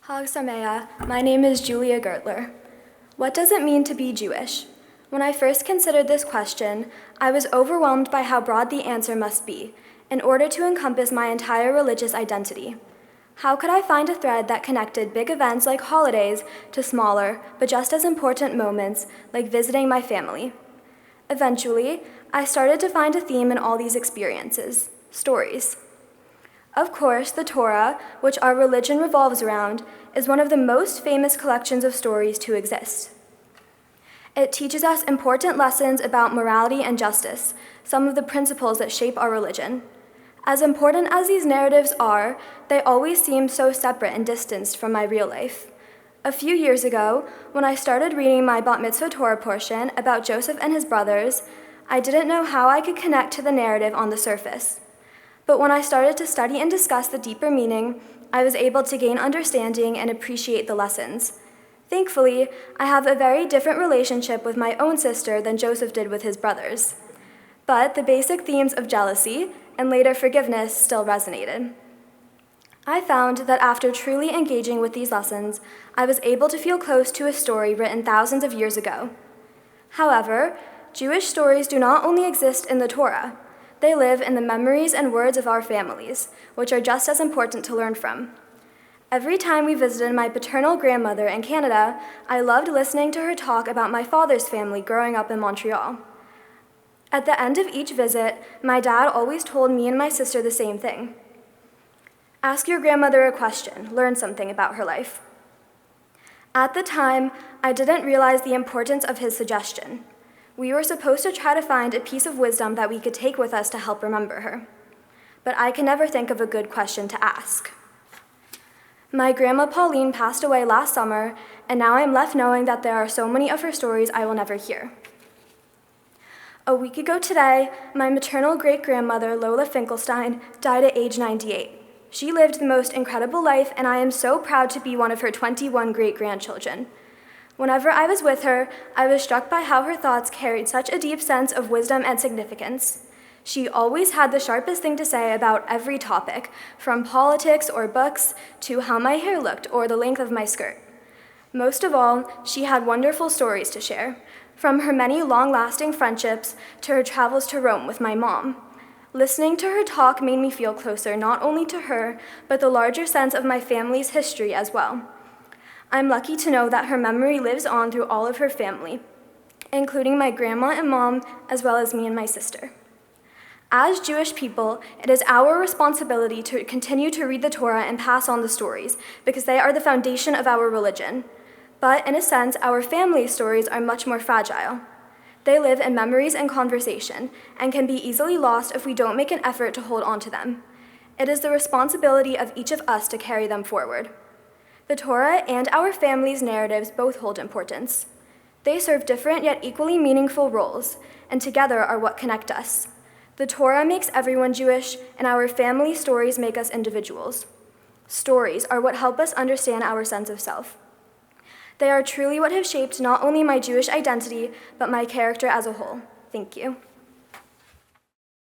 Hag Sameach. My name is Julia Gertler. What does it mean to be Jewish? When I first considered this question, I was overwhelmed by how broad the answer must be, in order to encompass my entire religious identity. How could I find a thread that connected big events like holidays to smaller, but just as important moments, like visiting my family? Eventually, I started to find a theme in all these experiences: stories. Of course, the Torah, which our religion revolves around, is one of the most famous collections of stories to exist. It teaches us important lessons about morality and justice, some of the principles that shape our religion. As important as these narratives are, they always seem so separate and distanced from my real life. A few years ago, when I started reading my Bat Mitzvah Torah portion about Joseph and his brothers, I didn't know how I could connect to the narrative on the surface. But when I started to study and discuss the deeper meaning, I was able to gain understanding and appreciate the lessons. Thankfully, I have a very different relationship with my own sister than Joseph did with his brothers. But the basic themes of jealousy and later forgiveness still resonated. I found that after truly engaging with these lessons, I was able to feel close to a story written thousands of years ago. However, Jewish stories do not only exist in the Torah. They live in the memories and words of our families, which are just as important to learn from. Every time we visited my paternal grandmother in Canada, I loved listening to her talk about my father's family growing up in Montreal. At the end of each visit, my dad always told me and my sister the same thing: ask your grandmother a question, learn something about her life. At the time, I didn't realize the importance of his suggestion. We were supposed to try to find a piece of wisdom that we could take with us to help remember her. But I could never think of a good question to ask. My grandma Pauline passed away last summer, and now I'm left knowing that there are so many of her stories I will never hear. A week ago today, my maternal great-grandmother, Lola Finkelstein, died at age 98. She lived the most incredible life, and I am so proud to be one of her 21 great-grandchildren. Whenever I was with her, I was struck by how her thoughts carried such a deep sense of wisdom and significance. She always had the sharpest thing to say about every topic, from politics or books to how my hair looked or the length of my skirt. Most of all, she had wonderful stories to share, from her many long-lasting friendships to her travels to Rome with my mom. Listening to her talk made me feel closer not only to her, but the larger sense of my family's history as well. I'm lucky to know that her memory lives on through all of her family, including my grandma and mom, as well as me and my sister. As Jewish people, it is our responsibility to continue to read the Torah and pass on the stories, because they are the foundation of our religion. But in a sense, our family stories are much more fragile. They live in memories and conversation, and can be easily lost if we don't make an effort to hold on to them. It is the responsibility of each of us to carry them forward. The Torah and our family's narratives both hold importance. They serve different yet equally meaningful roles, and together are what connect us. The Torah makes everyone Jewish, and our family stories make us individuals. Stories are what help us understand our sense of self. They are truly what have shaped not only my Jewish identity, but my character as a whole. Thank you.